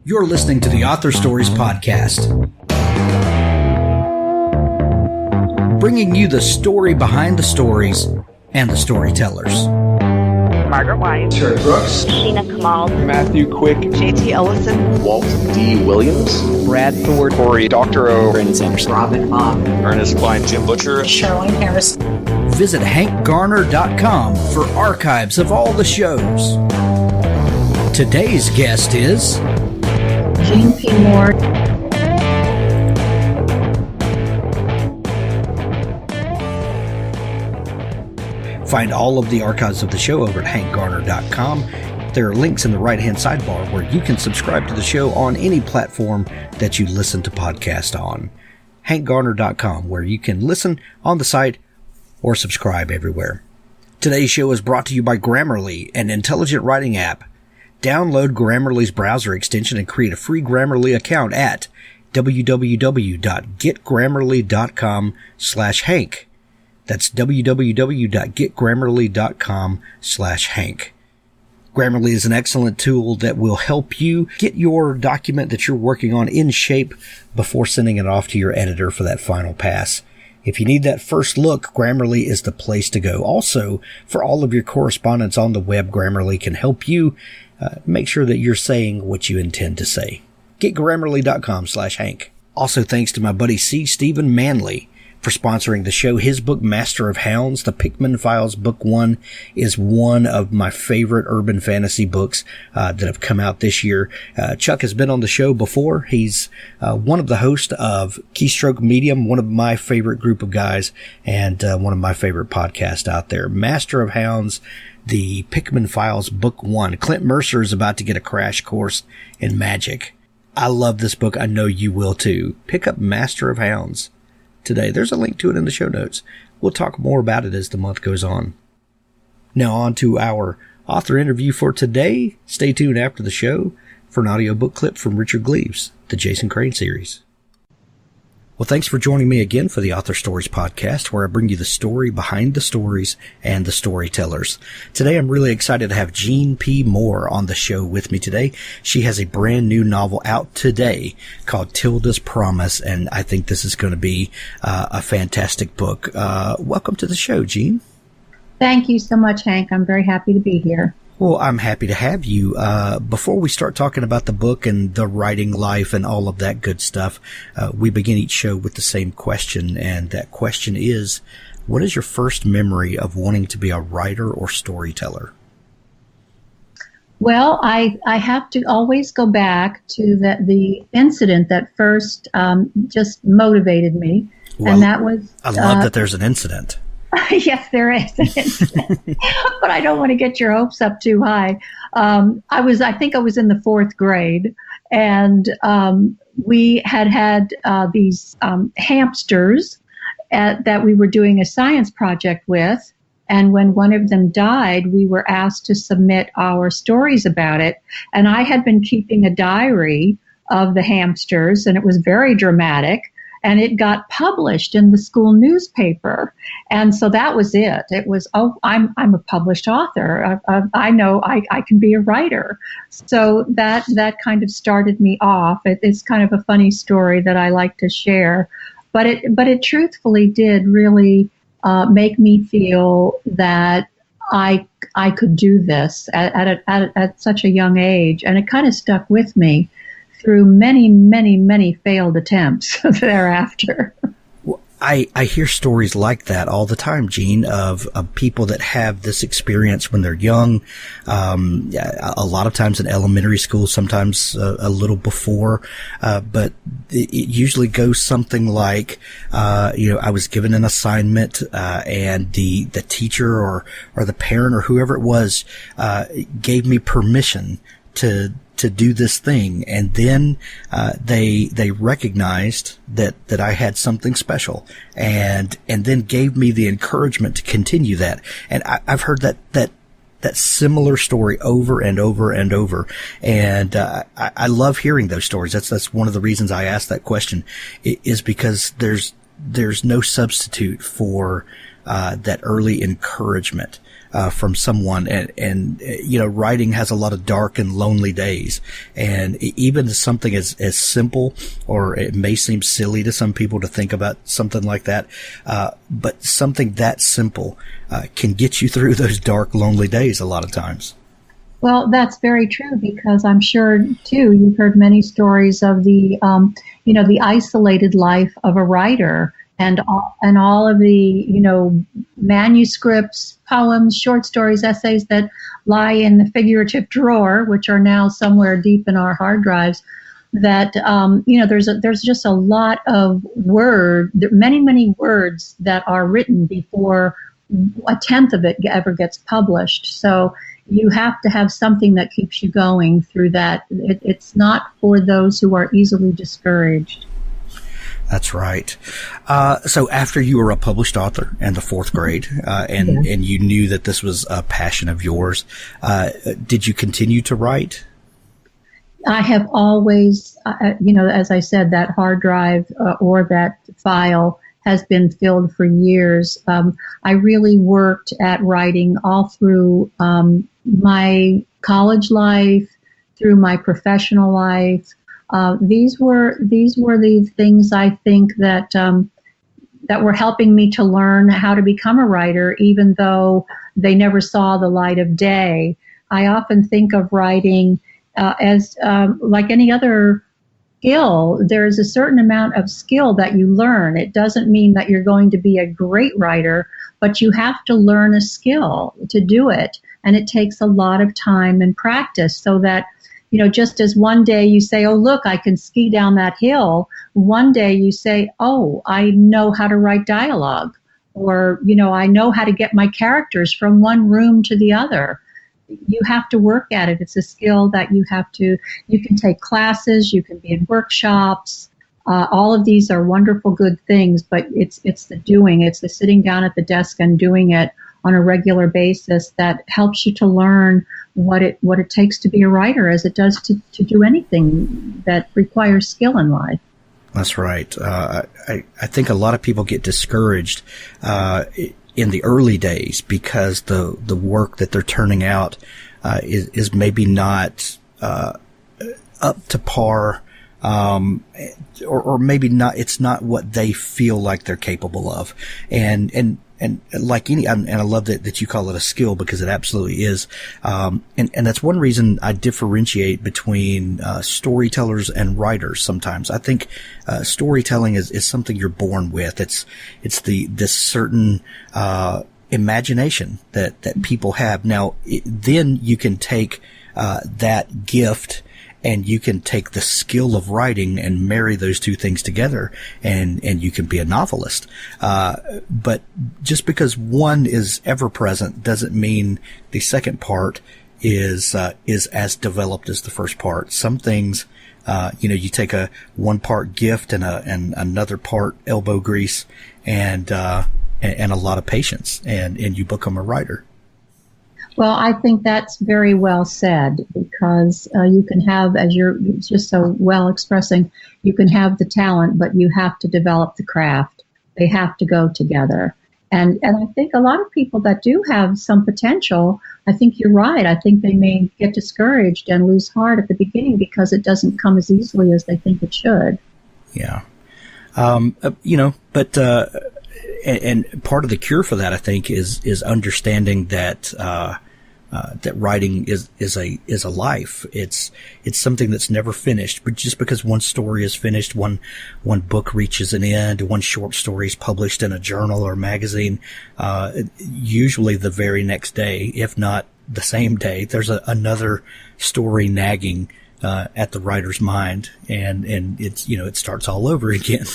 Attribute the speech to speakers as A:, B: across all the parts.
A: You're listening to the Author Stories Podcast, bringing you the story behind the stories and the storytellers.
B: Margaret White,
C: Terry Brooks,
D: Sheena Kamal,
C: Matthew Quick,
B: J.T. Ellison,
C: Walt D. Williams,
E: Brad Thor,
C: Corey Doctorow,
E: Brandon Sanderson,
D: Robin Mott,
C: Ernest Klein, Jim Butcher,
D: Sherwin Harris.
A: Visit hankgarner.com for archives of all the shows. Today's guest is
D: Jean P. Moore.
A: Find all of the archives of the show over at hankgarner.com. There are links in the right-hand sidebar where you can subscribe to the show on any platform that you listen to podcasts on. hankgarner.com, where you can listen on the site or subscribe everywhere. Today's show is brought to you by Grammarly, an intelligent writing app. Download Grammarly's browser extension and create a free Grammarly account at www.getgrammarly.com/Hank. That's www.getgrammarly.com/Hank. Grammarly is an excellent tool that will help you get your document that you're working on in shape before sending it off to your editor for that final pass. If you need that first look, Grammarly is the place to go. Also, for all of your correspondence on the web, Grammarly can help you make sure that you're saying what you intend to say. GetGrammarly.com/Hank. Also, thanks to my buddy C. Stephen Manley for sponsoring the show. His book, Master of Hounds, The Pickman Files, Book 1, is one of my favorite urban fantasy books that have come out this year. Chuck has been on the show before. He's one of the hosts of Keystroke Medium, one of my favorite group of guys, and one of my favorite podcasts out there. Master of Hounds, The Pickman Files, Book 1. Clint Mercer is about to get a crash course in magic. I love this book. I know you will too. Pick up Master of Hounds today. There's a link to it in the show notes. We'll talk more about it as the month goes on. Now on to our author interview for today. Stay tuned after the show for an audiobook clip from Richard Gleaves, the Jason Crane series. Well, thanks for joining me again for the Author Stories Podcast, where I bring you the story behind the stories and the storytellers. Today, I'm really excited to have Jean P. Moore on the show with me today. She has a brand new novel out today called Tilda's Promise, and I think this is going to be a fantastic book. Welcome to the show, Jean.
F: Thank you so much, Hank. I'm very happy to be here.
A: Well, I'm happy to have you. Before we start talking about the book and the writing life and all of that good stuff, we begin each show with the same question, and that question is, what is your first memory of wanting to be a writer or storyteller?
F: Well, I have to always go back to the incident that first just motivated me,
A: Well,
F: and that was...
A: I love that there's an incident.
F: Yes, there is an incident, but I don't want to get your hopes up too high. I think I was in the fourth grade, and we had these hamsters that we were doing a science project with. And when one of them died, we were asked to submit our stories about it. And I had been keeping a diary of the hamsters, and it was very dramatic. And it got published in the school newspaper. And so that was it. It was, I'm a published author. I know I can be a writer. So that kind of started me off. It's kind of a funny story that I like to share. But it truthfully did really make me feel that I could do this at such a young age. And it kind of stuck with me through many, many, many failed attempts thereafter.
A: Well, I hear stories like that all the time, Jean, of people that have this experience when they're young, a lot of times in elementary school, sometimes a little before, but it usually goes something like, I was given an assignment, and the teacher or the parent or whoever it was, gave me permission to do this thing, and then they recognized that I had something special, and then gave me the encouragement to continue that. And I've heard that similar story over and over and over, and I love hearing those stories. That's one of the reasons I asked that question, is because there's no substitute for that early encouragement. from someone, and writing has a lot of dark and lonely days, and even something as simple, or it may seem silly to some people to think about something like that, but something that simple can get you through those dark, lonely days a lot of times.
F: Well, that's very true, because I'm sure, too, you've heard many stories of the isolated life of a writer, and all of the, manuscripts, poems, short stories, essays that lie in the figurative drawer, which are now somewhere deep in our hard drives, that, there's just a lot of many words that are written before a tenth of it ever gets published. So you have to have something that keeps you going through that. It's not for those who are easily discouraged.
A: That's right. So after you were a published author in the fourth grade, and you knew that this was a passion of yours, did you continue to write?
F: I have always, as I said, that hard drive or that file has been filled for years. I really worked at writing all through my college life, through my professional life. These were the things I think that were helping me to learn how to become a writer, even though they never saw the light of day. I often think of writing as like any other skill. There is a certain amount of skill that you learn. It doesn't mean that you're going to be a great writer, but you have to learn a skill to do it. And it takes a lot of time and practice, so that, just as one day you say, oh, look, I can ski down that hill. One day you say, oh, I know how to write dialogue, or, I know how to get my characters from one room to the other. You have to work at it. It's a skill that you can take classes, you can be in workshops. All of these are wonderful, good things, but it's the doing, it's the sitting down at the desk and doing it on a regular basis that helps you to learn what it takes to be a writer, as it does to do anything that requires skill in life.
A: That's right. I think a lot of people get discouraged in the early days because the work that they're turning out is maybe not up to par, or maybe not. It's not what they feel like they're capable of, and like and I love that you call it a skill, because it absolutely is. And that's one reason I differentiate between storytellers and writers sometimes. I think storytelling is something you're born with. It's this certain imagination that people have. Now, then you can take that gift, and you can take the skill of writing and marry those two things together, and you can be a novelist. But just because one is ever present doesn't mean the second part is as developed as the first part. Some things, you take a one part gift and another part elbow grease and a lot of patience, and you become a writer.
F: Well, I think that's very well said, because you can have, as you're just so well expressing, you can have the talent, but you have to develop the craft. They have to go together. And I think a lot of people that do have some potential, I think you're right. I think they may get discouraged and lose heart at the beginning because it doesn't come as easily as they think it should.
A: Yeah. But and part of the cure for that, I think, is understanding that that writing is a life. It's something that's never finished. But just because one story is finished, one book reaches an end, one short story is published in a journal or magazine, usually the very next day, if not the same day, there's another story nagging at the writer's mind, and it's it starts all over again.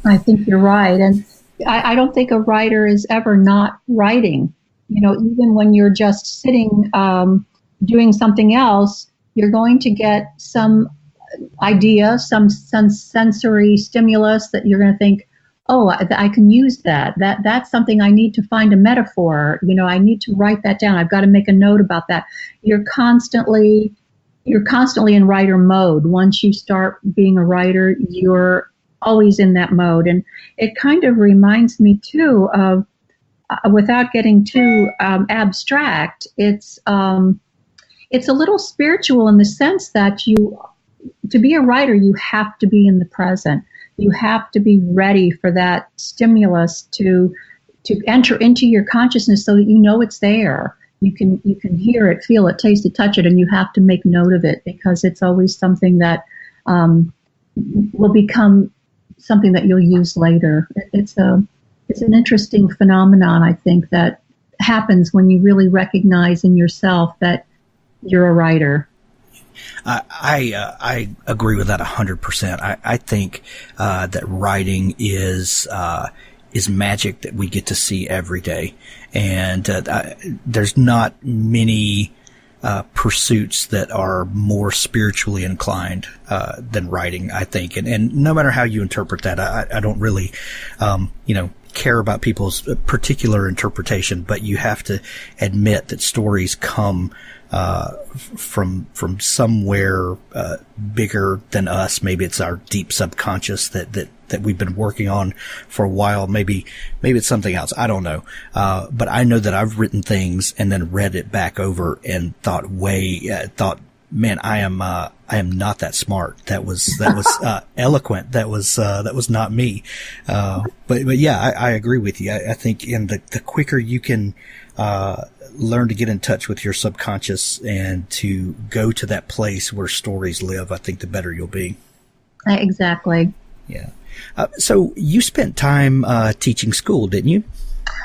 F: I think you're right, and I don't think a writer is ever not writing. Even when you're just sitting doing something else, you're going to get some idea, some sensory stimulus that you're going to think, oh, I can use that. That's something I need to find a metaphor. I need to write that down. I've got to make a note about that. You're constantly in writer mode. Once you start being a writer, you're always in that mode. And it kind of reminds me too of without getting too abstract, it's a little spiritual in the sense that to be a writer, you have to be in the present. You have to be ready for that stimulus to enter into your consciousness so that you know it's there. You can hear it, feel it, taste it, touch it, and you have to make note of it because it's always something that will become something that you'll use later. It's an interesting phenomenon, I think, that happens when you really recognize in yourself that you're a writer.
A: I agree with that 100%. I think that writing is magic that we get to see every day, and there's not many pursuits that are more spiritually inclined than writing, I think. And no matter how you interpret that, I don't really, care about people's particular interpretation, but you have to admit that stories come from somewhere bigger than us. Maybe it's our deep subconscious that we've been working on for a while. Maybe it's something else. I don't know. But I know that I've written things and then read it back over and thought, man, I am not that smart. That was eloquent. That was not me. But yeah, I agree with you. I think the quicker you can, learn to get in touch with your subconscious and to go to that place where stories live, I think the better you'll be.
F: Exactly.
A: Yeah. So you spent time teaching school, didn't you?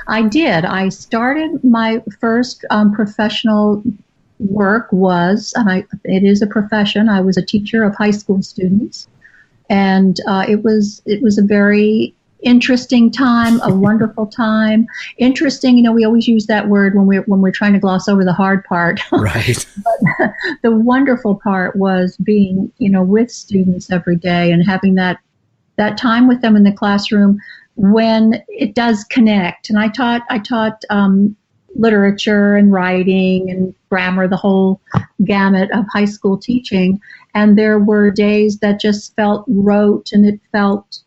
F: I did. I started my first professional work it is a profession. I was a teacher of high school students, and it was a very interesting time, a wonderful time. Interesting, we always use that word when we're trying to gloss over the hard part.
A: Right.
F: But the wonderful part was being, with students every day and having that time with them in the classroom when it does connect. And I taught literature and writing and grammar, the whole gamut of high school teaching. And there were days that just felt rote, and it felt,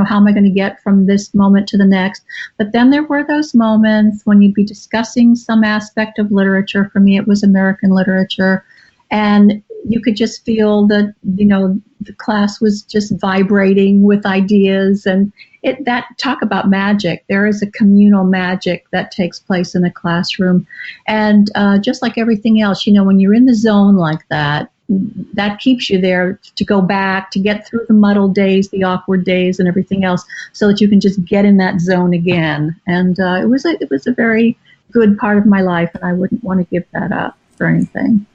F: how am I going to get from this moment to the next? But then there were those moments when you'd be discussing some aspect of literature. For me, it was American literature. And you could just feel that, the class was just vibrating with ideas. And that talk about magic. There is a communal magic that takes place in a classroom. And just like everything else, when you're in the zone like that, that keeps you there to go back, to get through the muddled days, the awkward days, and everything else, so that you can just get in that zone again. And it was a very good part of my life, and I wouldn't want to give that up for anything.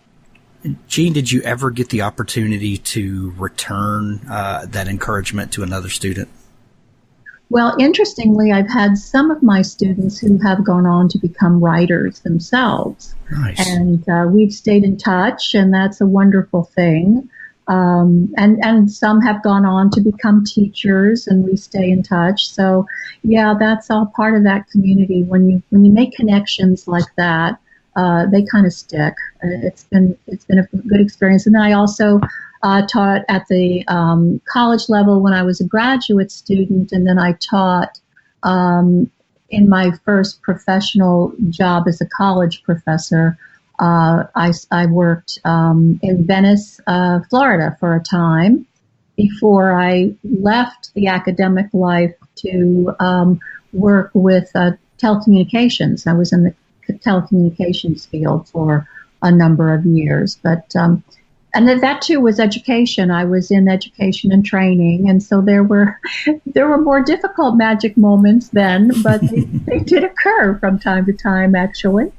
A: Jean, did you ever get the opportunity to return that encouragement to another student?
F: Well, interestingly, I've had some of my students who have gone on to become writers themselves.
A: Nice.
F: And we've stayed in touch, and that's a wonderful thing. And some have gone on to become teachers, and we stay in touch. So, yeah, that's all part of that community. When you make connections like that, they kind of stick. It's been a good experience. And then I also taught at the college level when I was a graduate student, and then I taught in my first professional job as a college professor. I worked in Venice, Florida for a time before I left the academic life to work with telecommunications. I was in the telecommunications field for a number of years, but and that too was education. I was in education and training, and so there were more difficult magic moments then, but they did occur from time to time, actually.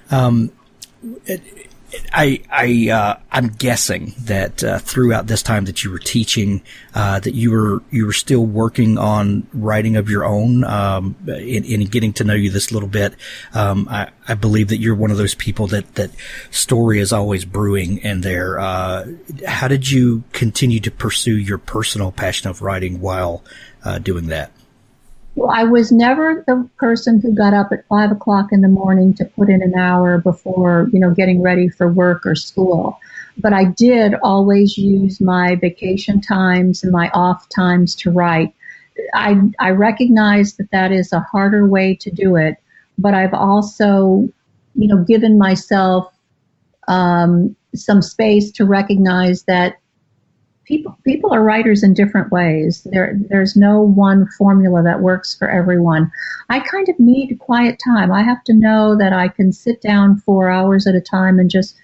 A: I'm guessing that throughout this time that you were teaching, that you were still working on writing of your own. In getting to know you this little bit, I believe that you're one of those people that story is always brewing in there. How did you continue to pursue your personal passion of writing while doing that?
F: Well, I was never the person who got up at 5 o'clock in the morning to put in an hour before, getting ready for work or school. But I did always use my vacation times and my off times to write, I recognize that is a harder way to do it, but I've also, given myself some space to recognize that people are writers in different ways. There's no one formula that works for everyone. I kind of need quiet time. I have to know that I can sit down 4 hours at a time and just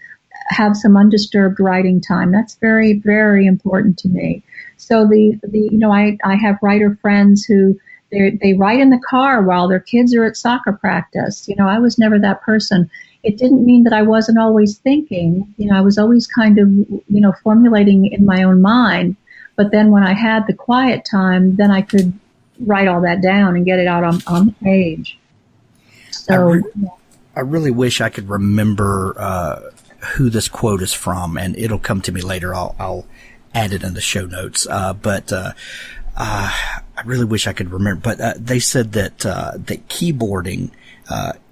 F: have some undisturbed writing time. That's very, very important to me. So I have writer friends who they write in the car while their kids are at soccer practice. I was never that person. It didn't mean that I wasn't always thinking. I was always kind of, formulating in my own mind. But then when I had the quiet time, then I could write all that down and get it out on the page. So
A: I really wish I could remember who this quote is from, and it'll come to me later. I'll add it in the show notes. But I really wish I could remember. But they said that keyboarding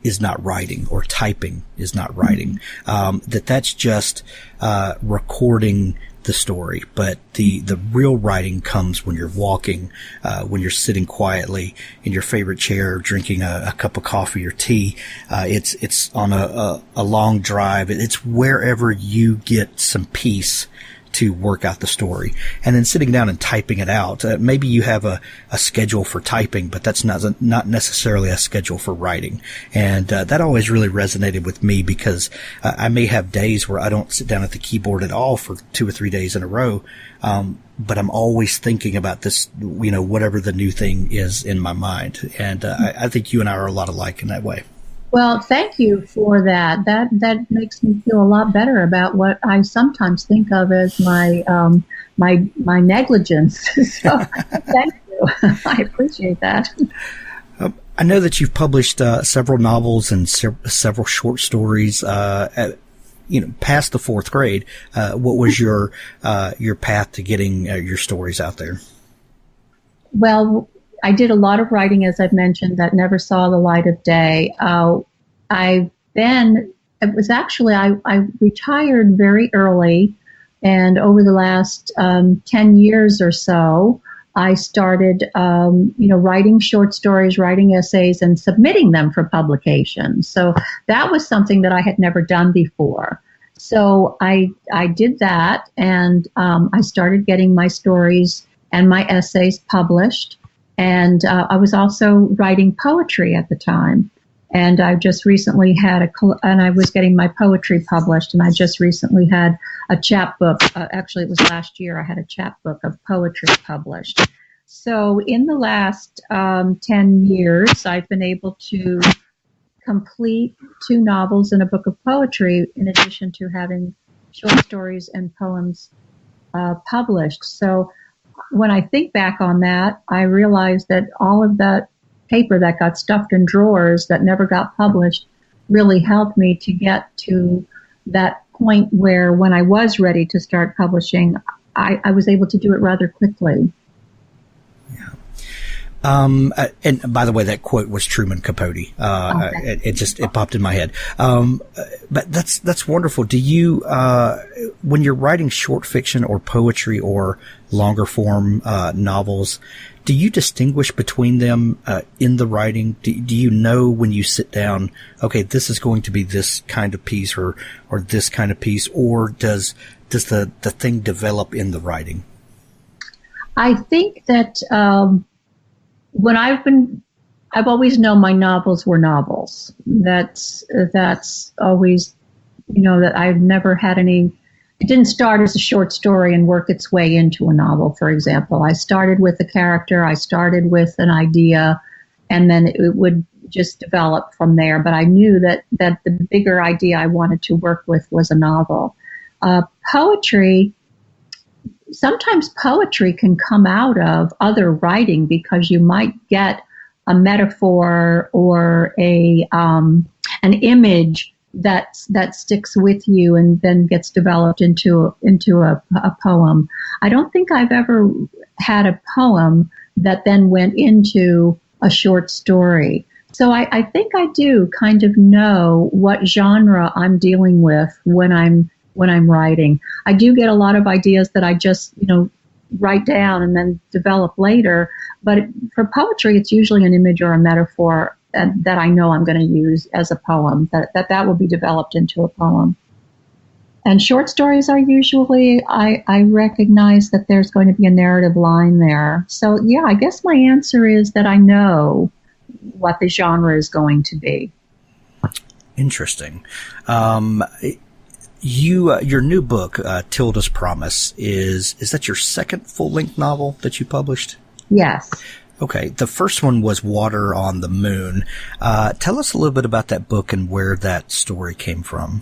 A: is not writing, or typing is not writing. That's just recording the story. But the real writing comes when you're walking, when you're sitting quietly in your favorite chair, drinking a cup of coffee or tea. It's on a long drive. It's wherever you get some peace to work out the story, and then sitting down and typing it out. Maybe you have a schedule for typing, but that's not necessarily a schedule for writing. And that always really resonated with me, because I may have days where I don't sit down at the keyboard at all for 2 or 3 days in a row. But I'm always thinking about this, whatever the new thing is in my mind. And I think you and I are a lot alike in that way.
F: Well, thank you for that. That makes me feel a lot better about what I sometimes think of as my negligence. So thank you. I appreciate that.
A: I know that you've published several novels and several short stories. Past the fourth grade. What was your path to getting your stories out there?
F: Well, I did a lot of writing, as I've mentioned, that never saw the light of day. I retired very early, and over the last 10 years or so, I started, writing short stories, writing essays, and submitting them for publication. So that was something that I had never done before. So I did that, and I started getting my stories and my essays published. And I was also writing poetry at the time. And I just recently and I was getting my poetry published. And I just recently had a chapbook. Actually, it was last year. I had a chapbook of poetry published. So in the last 10 years, I've been able to complete 2 novels and a book of poetry, in addition to having short stories and poems published. So when I think back on that, I realize that all of that paper that got stuffed in drawers that never got published really helped me to get to that point where, when I was ready to start publishing, I was able to do it rather quickly.
A: And by the way, that quote was Truman Capote.
F: Okay.
A: It popped in my head. But that's wonderful. Do you, when you're writing short fiction or poetry or longer form, novels, do you distinguish between them, in the writing? Do you know when you sit down, okay, this is going to be this kind of piece or this kind of piece, or does the thing develop in the writing?
F: I think that, I've always known my novels were novels. That's always, that I've never had any. It didn't start as a short story and work its way into a novel, for example. I started with a character, I started with an idea, and then it would just develop from there. But I knew that the bigger idea I wanted to work with was a novel. Poetry. Sometimes poetry can come out of other writing, because you might get a metaphor or an image that sticks with you and then gets developed into a poem. I don't think I've ever had a poem that then went into a short story. So I think I do kind of know what genre I'm dealing with when I'm writing. I do get a lot of ideas that I just, write down and then develop later. But for poetry, it's usually an image or a metaphor that I know I'm going to use as a poem, that will be developed into a poem. And short stories are usually, I recognize that there's going to be a narrative line there. So, yeah, I guess my answer is that I know what the genre is going to be.
A: Interesting. Your new book, Tilda's Promise, is that your second full-length novel that you published?
F: Yes.
A: Okay. The first one was Water on the Moon. Tell us a little bit about that book and where that story came from.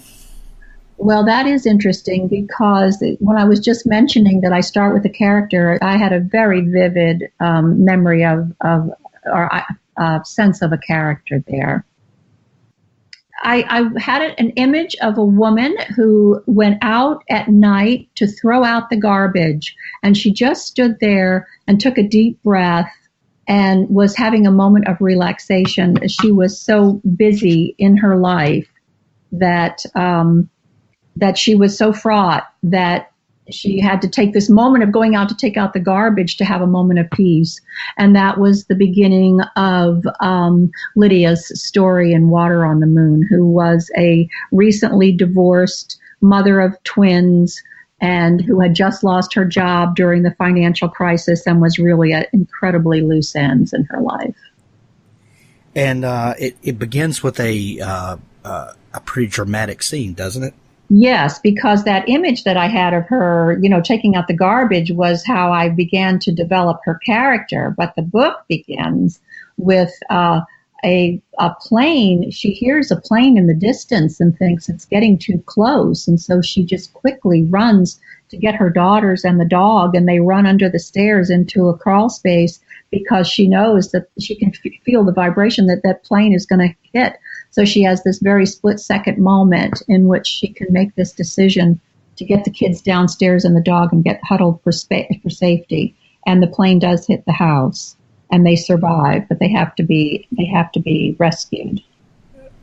F: Well, that is interesting because when I was just mentioning that I start with a character, I had a very vivid memory of sense of a character there. I had an image of a woman who went out at night to throw out the garbage, and she just stood there and took a deep breath and was having a moment of relaxation. She was so busy in her life that she was so fraught that she had to take this moment of going out to take out the garbage to have a moment of peace. And that was the beginning of Lydia's story in Water on the Moon, who was a recently divorced mother of twins and who had just lost her job during the financial crisis and was really at incredibly loose ends in her life.
A: And it begins with a pretty dramatic scene, doesn't it?
F: Yes, because that image that I had of her, taking out the garbage was how I began to develop her character. But the book begins with a plane. She hears a plane in the distance and thinks it's getting too close. And so she just quickly runs to get her daughters and the dog, and they run under the stairs into a crawl space because she knows that she can feel the vibration that plane is going to hit. So she has this very split-second moment in which she can make this decision to get the kids downstairs and the dog and get huddled for safety. And the plane does hit the house, and they survive, but they have to be rescued.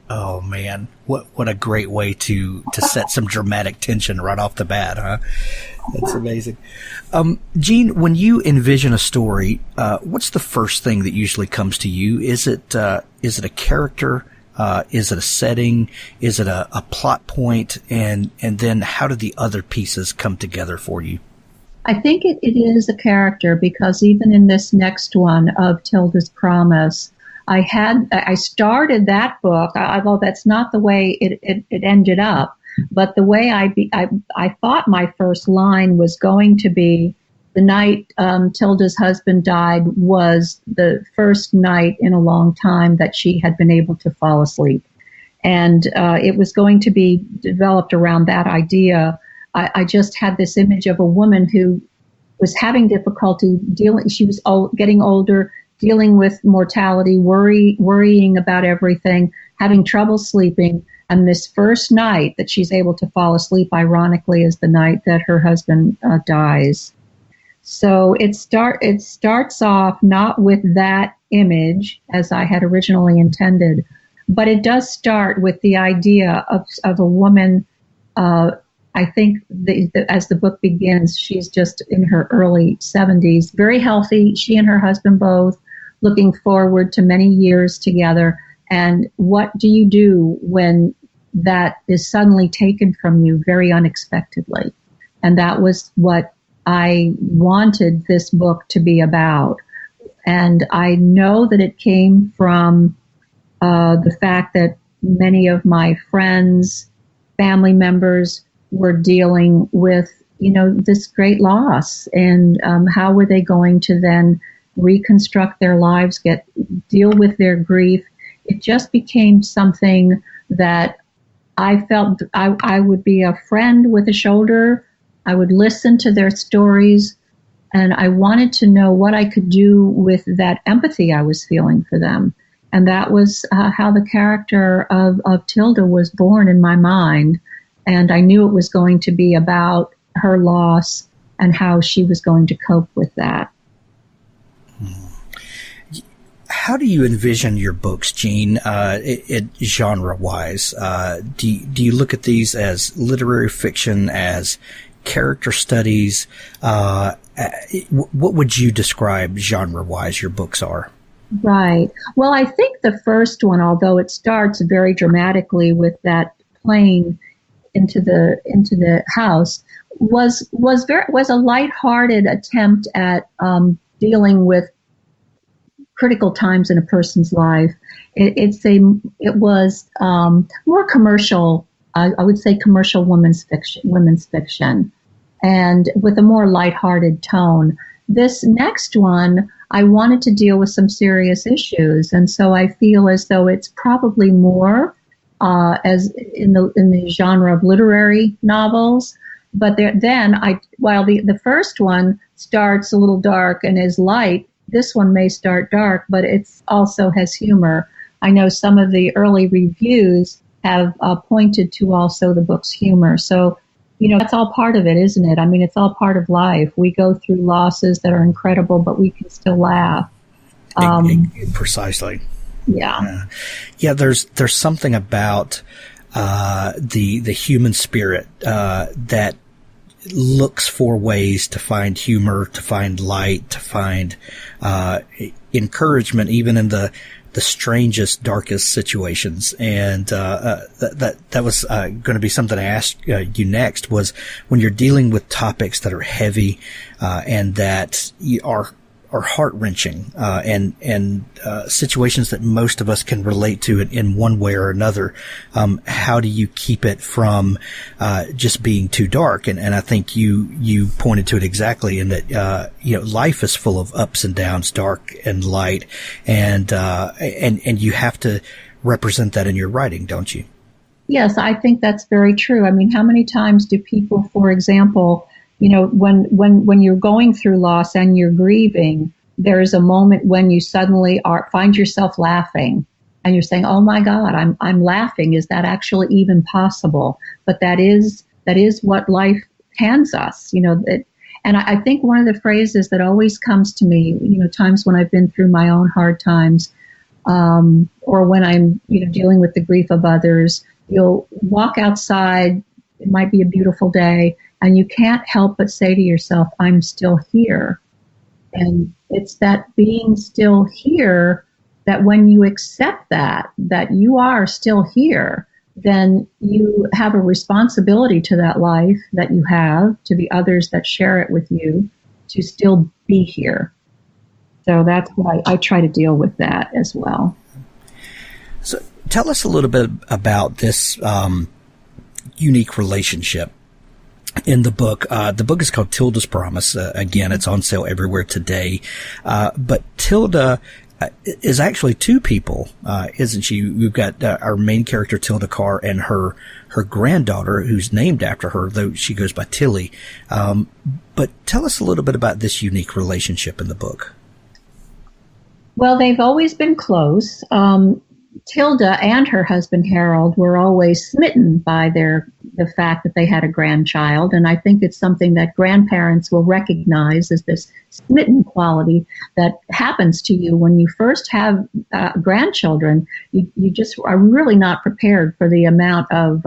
A: Oh man, what a great way to set some dramatic tension right off the bat, huh? That's amazing. Jean, when you envision a story, what's the first thing that usually comes to you? Is it a character? Is it a setting? Is it a plot point? And then how do the other pieces come together for you?
F: I think it is a character, because even in this next one of Tilda's Promise, I started that book, although that's not the way it ended up, but the way I thought my first line was going to be, the night Tilda's husband died was the first night in a long time that she had been able to fall asleep. And it was going to be developed around that idea. I just had this image of a woman who was having difficulty dealing. She was getting older, dealing with mortality, worrying about everything, having trouble sleeping. And this first night that she's able to fall asleep, ironically, is the night that her husband dies. So it starts off not with that image as I had originally intended, but it does start with the idea of a woman. I think as the book begins, she's just in her early 70s, very healthy. She and her husband both looking forward to many years together. And what do you do when that is suddenly taken from you very unexpectedly? And that was what I wanted this book to be about. And I know that it came from the fact that many of my friends, family members were dealing with, this great loss. And how were they going to then reconstruct their lives, deal with their grief? It just became something that I felt I would be a friend with a shoulder. I would listen to their stories, and I wanted to know what I could do with that empathy I was feeling for them. And that was how the character of Tilda was born in my mind. And I knew it was going to be about her loss and how she was going to cope with that.
A: How do you envision your books, Jean, genre-wise? Do you look at these as literary fiction, as character studies? what would you describe genre-wise your books are?
F: Right. Well, I think the first one, although it starts very dramatically with that plane into the house, was a lighthearted attempt at dealing with critical times in a person's life. It was more commercial. I would say commercial women's fiction, and with a more lighthearted tone. This next one, I wanted to deal with some serious issues, and so I feel as though it's probably more as in the genre of literary novels. But while the first one starts a little dark and is light, this one may start dark, but it's also has humor. I know some of the early reviews have pointed to also the book's humor. So, that's all part of it, isn't it? I mean, it's all part of life. We go through losses that are incredible, but we can still laugh.
A: Precisely.
F: Yeah.
A: Yeah. There's something about the human spirit that looks for ways to find humor, to find light, to find encouragement, even in the strangest, darkest situations. And that was going to be something I asked you next, was when you're dealing with topics that are heavy and that are heart-wrenching and situations that most of us can relate to in one way or another. How do you keep it from just being too dark? And I think you pointed to it exactly, in that life is full of ups and downs, dark and light, and you have to represent that in your writing, don't you?
F: Yes, I think that's very true. I mean, how many times do people, for example, when you're going through loss and you're grieving, there is a moment when you suddenly find yourself laughing, and you're saying, "Oh my God, I'm laughing. Is that actually even possible?" But that is what life hands us, And I think one of the phrases that always comes to me, times when I've been through my own hard times, or when I'm dealing with the grief of others, you'll walk outside. It might be a beautiful day, and you can't help but say to yourself, "I'm still here." And it's that being still here, that when you accept that you are still here, then you have a responsibility to that life that you have, to the others that share it with you, to still be here. So that's why I try to deal with that as well.
A: So tell us a little bit about this unique relationship in the book. The book is called Tilda's Promise. Again, it's on sale everywhere today. But Tilda is actually two people, isn't she? We've got our main character, Tilda Carr, and her granddaughter, who's named after her, though she goes by Tilly. But tell us a little bit about this unique relationship in the book.
F: Well, they've always been close. Tilda and her husband Harold were always smitten by the fact that they had a grandchild, and I think it's something that grandparents will recognize as this smitten quality that happens to you when you first have grandchildren. You just are really not prepared for the amount of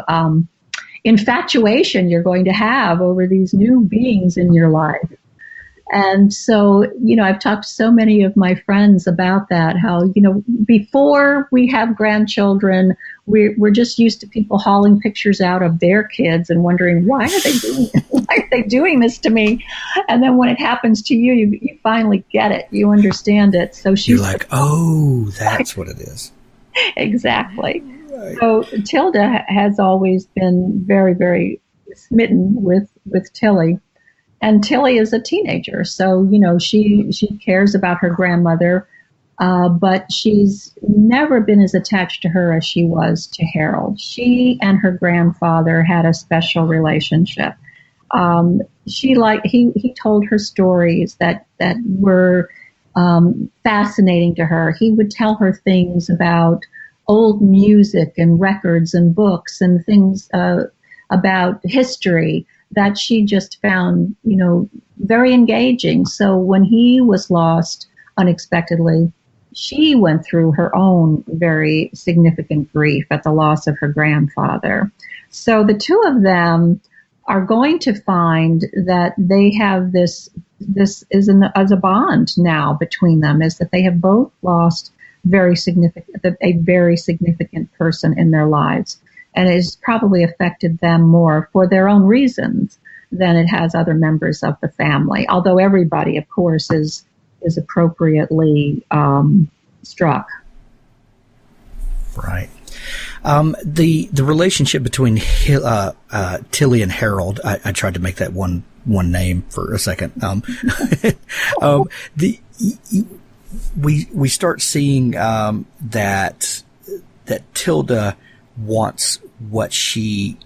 F: infatuation you're going to have over these new beings in your life. And so, I've talked to so many of my friends about that, how, before we have grandchildren, we're just used to people hauling pictures out of their kids and wondering, why are they doing this to me? And then when it happens to you, you finally get it. You understand it. So
A: you're like, oh, that's what it is.
F: Exactly.
A: Right.
F: So Tilda has always been very, very smitten with Tilly. And Tilly is a teenager, so, she cares about her grandmother, but she's never been as attached to her as she was to Harold. She and her grandfather had a special relationship. He told her stories that were fascinating to her. He would tell her things about old music and records and books and things about history that she just found, very engaging. So when he was lost unexpectedly, she went through her own very significant grief at the loss of her grandfather. So the two of them are going to find that they have this this is as a bond now between them, is that they have both lost a very significant person in their lives, and it has probably affected them more for their own reasons than it has other members of the family. Although everybody, of course, is appropriately struck.
A: Right. The relationship between Tilly and Harold, I tried to make that one name for a second. We start seeing that Tilda wants what she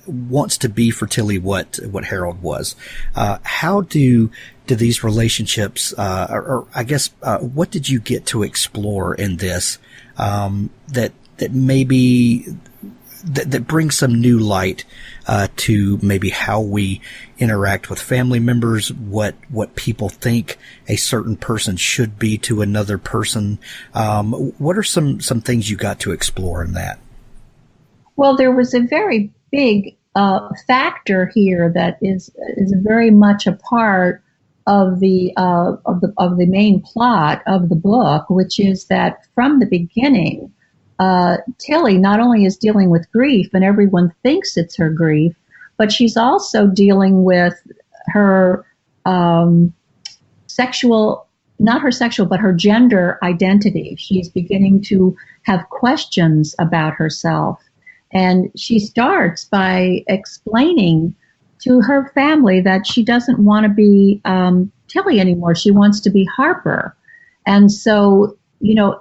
A: wants to be for Tilly what Harold was. How do these relationships, or I guess, what did you get to explore in this that maybe that brings some new light to maybe how we interact with family members, what people think a certain person should be to another person? What are some things you got to explore in that?
F: Well, there was a very big factor here that is very much a part of the main plot of the book, which is that from the beginning, Tilly not only is dealing with grief, and everyone thinks it's her grief, but she's also dealing with her her gender identity. She's beginning to have questions about herself. And she starts by explaining to her family that she doesn't want to be Tilly anymore. She wants to be Harper. And so,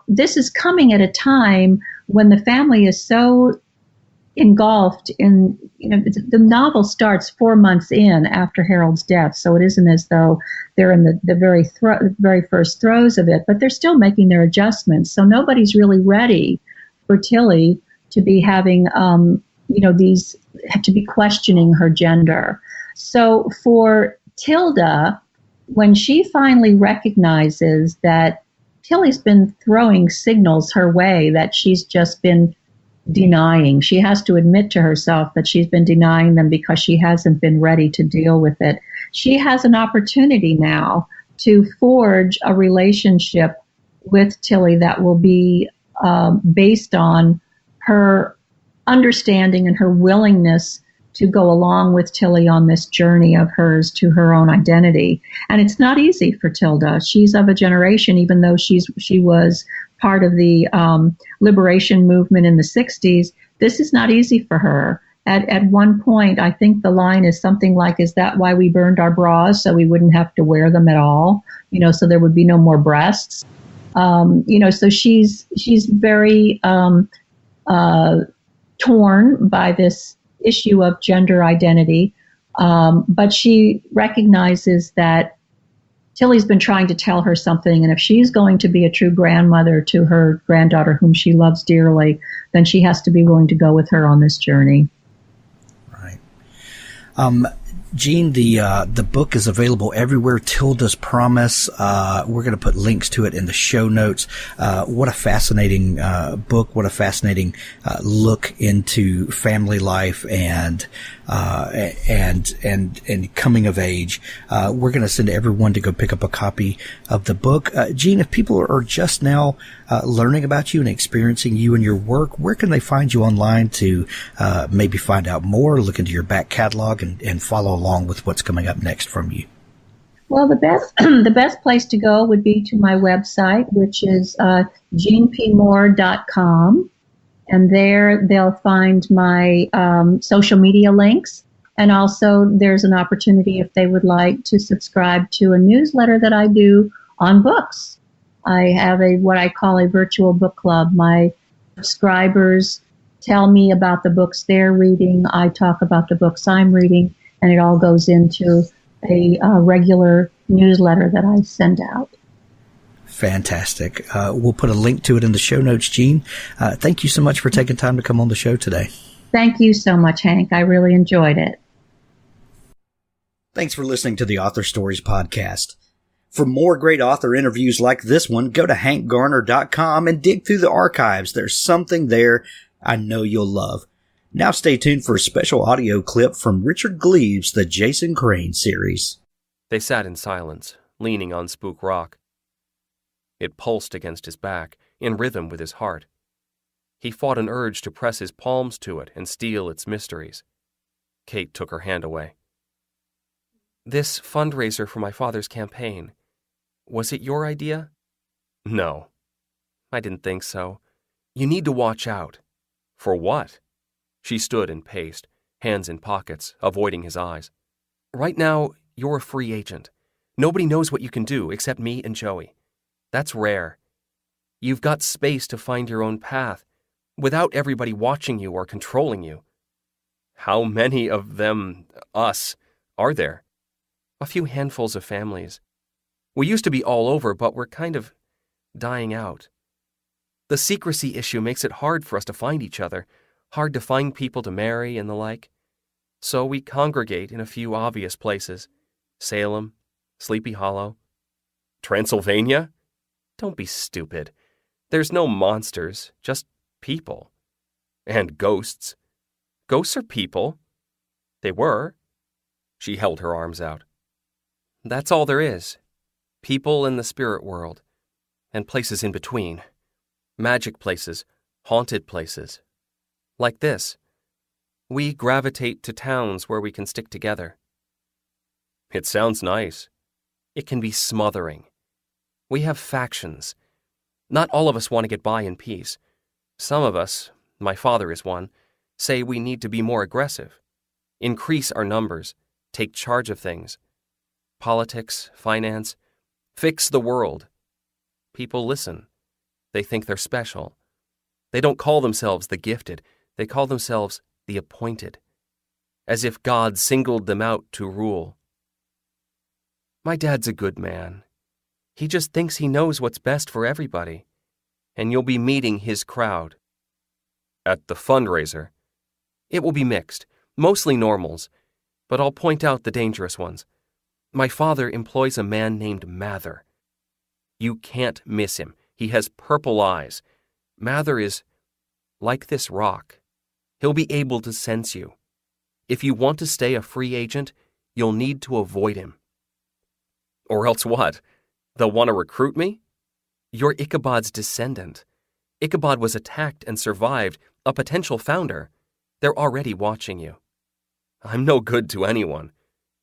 F: this is coming at a time when the family is so engulfed in, the novel starts 4 months in after Harold's death. So it isn't as though they're in the very first throes of it, but they're still making their adjustments. So nobody's really ready for Tilly to be having, to be questioning her gender. So for Tilda, when she finally recognizes that Tilly's been throwing signals her way that she's just been denying, she has to admit to herself that she's been denying them because she hasn't been ready to deal with it. She has an opportunity now to forge a relationship with Tilly that will be based on her understanding and her willingness to go along with Tilly on this journey of hers to her own identity. And it's not easy for Tilda. She's of a generation, even though she was part of the liberation movement in the 60s, this is not easy for her. At one point, I think the line is something like, "Is that why we burned our bras? So we wouldn't have to wear them at all, so there would be no more breasts." So she's very torn by this issue of gender identity, but she recognizes that Tilly's been trying to tell her something, and if she's going to be a true grandmother to her granddaughter, whom she loves dearly, then she has to be willing to go with her on this journey.
A: Right. Jean, the book is available everywhere. Tilda's Promise. We're going to put links to it in the show notes. What a fascinating book! What a fascinating look into family life and coming of age. We're going to send everyone to go pick up a copy of the book. Jean, if people are just now learning about you and experiencing you and your work, where can they find you online to maybe find out more, look into your back catalog, and follow along with what's coming up next from you?
F: Well, the best place to go would be to my website, which is jeanpmoore.com. And there they'll find my social media links. And also there's an opportunity if they would like to subscribe to a newsletter that I do on books. I have what I call a virtual book club. My subscribers tell me about the books they're reading. I talk about the books I'm reading, and it all goes into a regular newsletter that I send out.
A: Fantastic. We'll put a link to it in the show notes, Jean. Thank you so much for taking time to come on the show today.
F: Thank you so much, Hank. I really enjoyed it.
A: Thanks for listening to the Author Stories podcast. For more great author interviews like this one, go to hankgarner.com and dig through the archives. There's something there I know you'll love. Now stay tuned for a special audio clip from Richard Gleaves' The Jason Crane series.
E: They sat in silence, leaning on Spook Rock. It pulsed against his back, in rhythm with his heart. He fought an urge to press his palms to it and steal its mysteries. Kate took her hand away. "This fundraiser for my father's campaign, was it your idea?" "No." "I didn't think so. You need to watch out." "For what?" She stood and paced, hands in pockets, avoiding his eyes. "Right now, you're a free agent. Nobody knows what you can do except me and Joey. That's rare. You've got space to find your own path, without everybody watching you or controlling you." "How many of them, us, are there?" "A few handfuls of families. We used to be all over, but we're kind of dying out. The secrecy issue makes it hard for us to find each other, hard to find people to marry and the like. So we congregate in a few obvious places. Salem, Sleepy Hollow." "Transylvania?" "Don't be stupid. There's no monsters, just people. And ghosts." "Ghosts are people." "They were." She held her arms out. "That's all there is. People in the spirit world. And places in between. Magic places, haunted places. Like this. We gravitate to towns where we can stick together." "It sounds nice." "It can be smothering. We have factions. Not all of us want to get by in peace. Some of us, my father is one, say we need to be more aggressive. Increase our numbers. Take charge of things. Politics, finance. Fix the world. People listen. They think they're special. They don't call themselves the gifted. They call themselves the appointed. As if God singled them out to rule. My dad's a good man. He just thinks he knows what's best for everybody. And you'll be meeting his crowd." "At the fundraiser?" "It will be mixed, mostly normals, but I'll point out the dangerous ones. My father employs a man named Mather. You can't miss him. He has purple eyes. Mather is like this rock. He'll be able to sense you. If you want to stay a free agent, you'll need to avoid him." "Or else what? They'll want to recruit me?" "You're Ichabod's descendant. Ichabod was attacked and survived, a potential founder. They're already watching you." "I'm no good to anyone."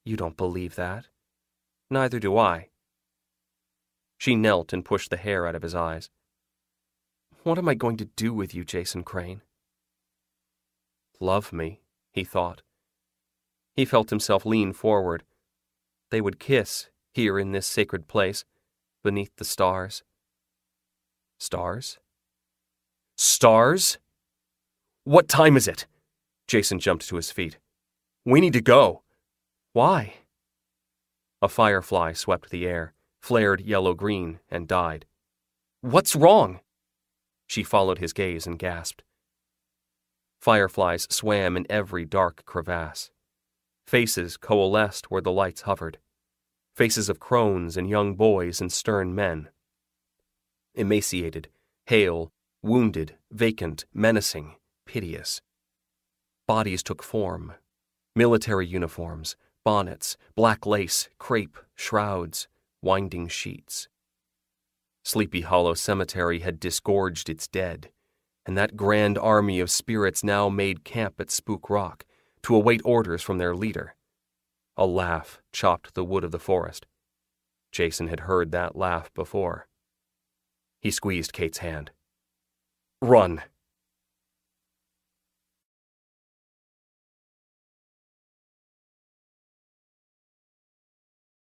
E: "You don't believe that?" "Neither do I." She knelt and pushed the hair out of his eyes. "What am I going to do with you, Jason Crane?" "Love me," he thought. He felt himself lean forward. They would kiss, here in this sacred place, beneath the stars. Stars? Stars? "What time is it?" Jason jumped to his feet. "We need to go." "Why?" A firefly swept the air, flared yellow-green, and died. "What's wrong?" She followed his gaze and gasped. Fireflies swam in every dark crevasse. Faces coalesced where the lights hovered. Faces of crones and young boys and stern men. Emaciated, hale, wounded, vacant, menacing, piteous. Bodies took form. Military uniforms, bonnets, black lace, crepe, shrouds, winding sheets. Sleepy Hollow Cemetery had disgorged its dead, and that grand army of spirits now made camp at Spook Rock to await orders from their leader. A laugh chopped the wood of the forest. Jason had heard that laugh before. He squeezed Kate's hand. "Run,"